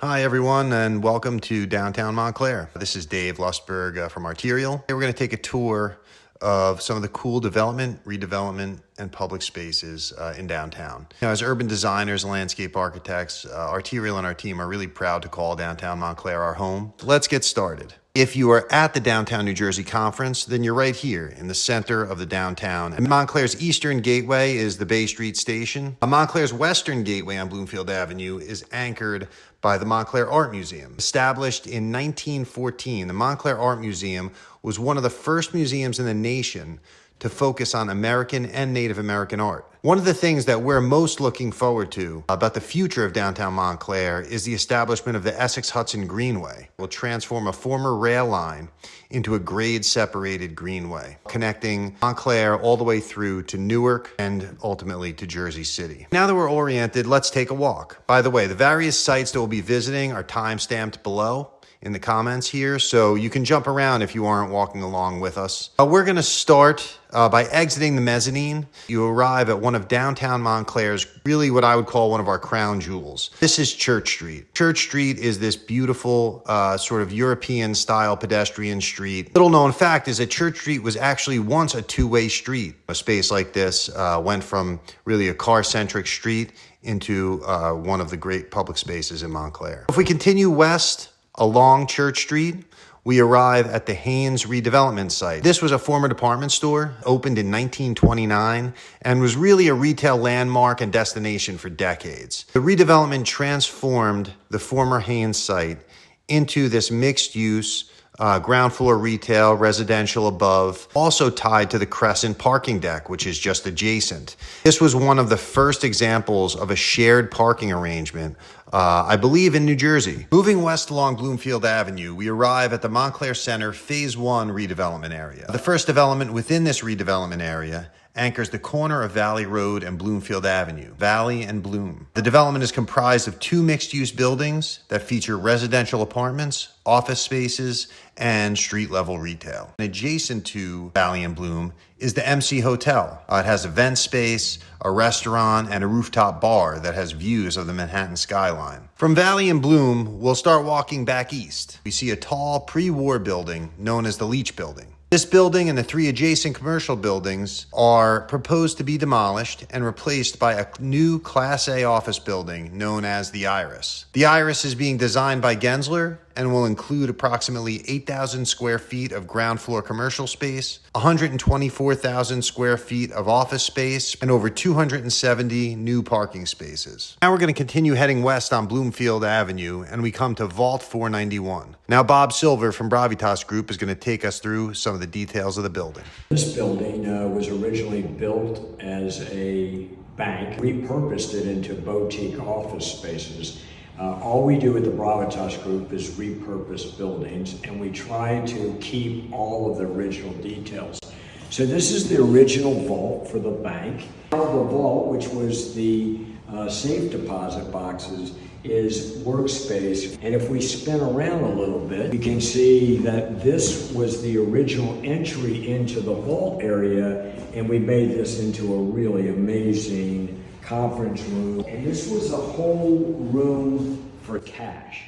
Hi, everyone, and welcome to downtown Montclair. This is Dave Lustberg from Arterial. Today we're going to take a tour of some of the cool development, redevelopment, and public spaces in downtown. Now, as urban designers and landscape architects, Arterial and our team are really proud to call downtown Montclair our home. Let's get started. If you are at the Downtown New Jersey Conference, then you're right here in the center of the downtown. And Montclair's eastern gateway is the Bay Street Station. Montclair's western gateway on Bloomfield Avenue is anchored by the Montclair Art Museum. Established in 1914, the Montclair Art Museum was one of the first museums in the nation to focus on American and Native American art. One of the things that we're most looking forward to about the future of downtown Montclair is the establishment of the Essex-Hudson Greenway. It will transform a former rail line into a grade-separated greenway, connecting Montclair all the way through to Newark and ultimately to Jersey City. Now that we're oriented, let's take a walk. By the way, the various sites that we'll be visiting are time-stamped below in the comments here, so you can jump around if you aren't walking along with us. We're going to start by exiting the mezzanine. You arrive at one of downtown Montclair's, really what I would call one of our crown jewels. This is Church Street. Church Street is this beautiful sort of European-style pedestrian street. Little known fact is that Church Street was actually once a two-way street. A space like this went from really a car-centric street into one of the great public spaces in Montclair. If we continue west, along Church Street, we arrive at the Hahne's redevelopment site. This was a former department store, opened in 1929, and was really a retail landmark and destination for decades. The redevelopment transformed the former Hahne's site into this mixed-use ground floor retail, residential above, also tied to the Crescent parking deck, which is just adjacent. This was one of the first examples of a shared parking arrangement, I believe in New Jersey. Moving west along Bloomfield Avenue, we arrive at the Montclair Center Phase 1 redevelopment area. The first development within this redevelopment area anchors the corner of Valley Road and Bloomfield Avenue, Valley and Bloom. The development is comprised of two mixed-use buildings that feature residential apartments, office spaces, and street-level retail. And adjacent to Valley and Bloom is the MC Hotel. It has event space, a restaurant, and a rooftop bar that has views of the Manhattan skyline. From Valley and Bloom, we'll start walking back east. We see a tall pre-war building known as the Leach Building. This building and the three adjacent commercial buildings are proposed to be demolished and replaced by a new Class A office building known as the Iris. The Iris is being designed by Gensler and will include approximately 8,000 square feet of ground floor commercial space, 124,000 square feet of office space, and over 270 new parking spaces. Now we're going to continue heading west on Bloomfield Avenue, and we come to Vault 491. Now Bob Silver from Bravitas Group is going to take us through some of the details of the building. This building was originally built as a bank, repurposed it into boutique office spaces. All we do at the Bravitas Group is repurpose buildings, and we try to keep all of the original details. So this is the original vault for the bank. The vault, which was the safe deposit boxes, is workspace. And if we spin around a little bit, you can see that this was the original entry into the vault area, and we made this into a really amazing conference room. And this was a whole room for cash.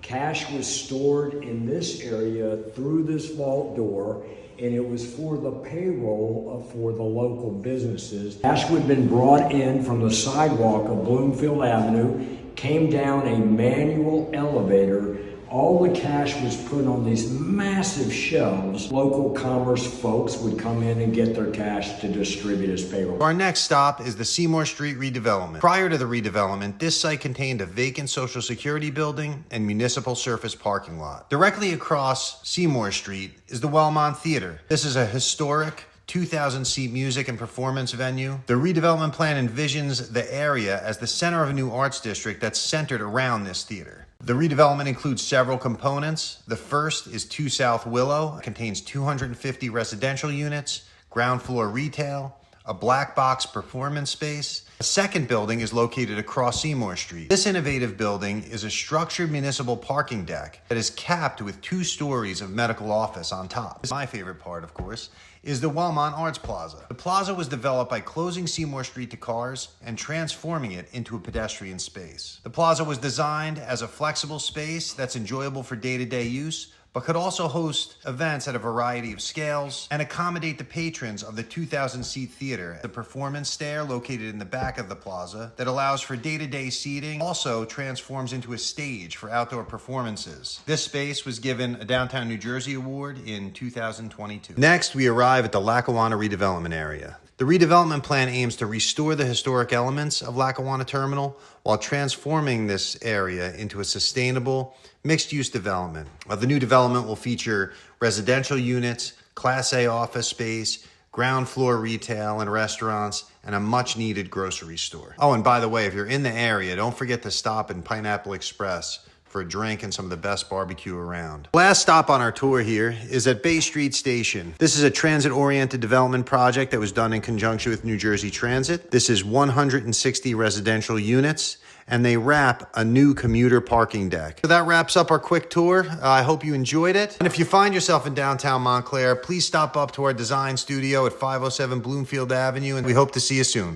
Cash was stored in this area through this vault door, and it was for the payroll for the local businesses. Cash would have been brought in from the sidewalk of Bloomfield Avenue, came down a manual elevator. All the cash was put on these massive shelves. Local commerce folks would come in and get their cash to distribute as payroll. Our next stop is the Seymour Street Redevelopment. Prior to the redevelopment, this site contained a vacant Social Security building and municipal surface parking lot. Directly across Seymour Street is the Wellmont Theater. This is a historic 2,000-seat music and performance venue. The redevelopment plan envisions the area as the center of a new arts district that's centered around this theater. The redevelopment includes several components. The first is 2 South Willow. It contains 250 residential units, ground floor retail, a black box performance space. A second building is located across Seymour Street. This innovative building is a structured municipal parking deck that is capped with 2 stories of medical office on top. My favorite part, of course, is the Wellmont Arts Plaza. The plaza was developed by closing Seymour Street to cars and transforming it into a pedestrian space. The plaza was designed as a flexible space that's enjoyable for day-to-day use, but could also host events at a variety of scales and accommodate the patrons of the 2,000-seat theater. The performance stair located in the back of the plaza that allows for day-to-day seating also transforms into a stage for outdoor performances. This space was given a Downtown New Jersey Award in 2022. Next, we arrive at the Lackawanna Redevelopment area. The redevelopment plan aims to restore the historic elements of Lackawanna Terminal while transforming this area into a sustainable, mixed-use development. The new development will feature residential units, Class A office space, ground floor retail and restaurants, and a much-needed grocery store. Oh, and by the way, if you're in the area, don't forget to stop in Pineapple Express for a drink and some of the best barbecue around. Last stop on our tour here is at Bay Street Station. This is a transit-oriented development project that was done in conjunction with New Jersey Transit. This is 160 residential units, and they wrap a new commuter parking deck. So that wraps up our quick tour. I hope you enjoyed it. And if you find yourself in downtown Montclair, please stop up to our design studio at 507 Bloomfield Avenue, and we hope to see you soon.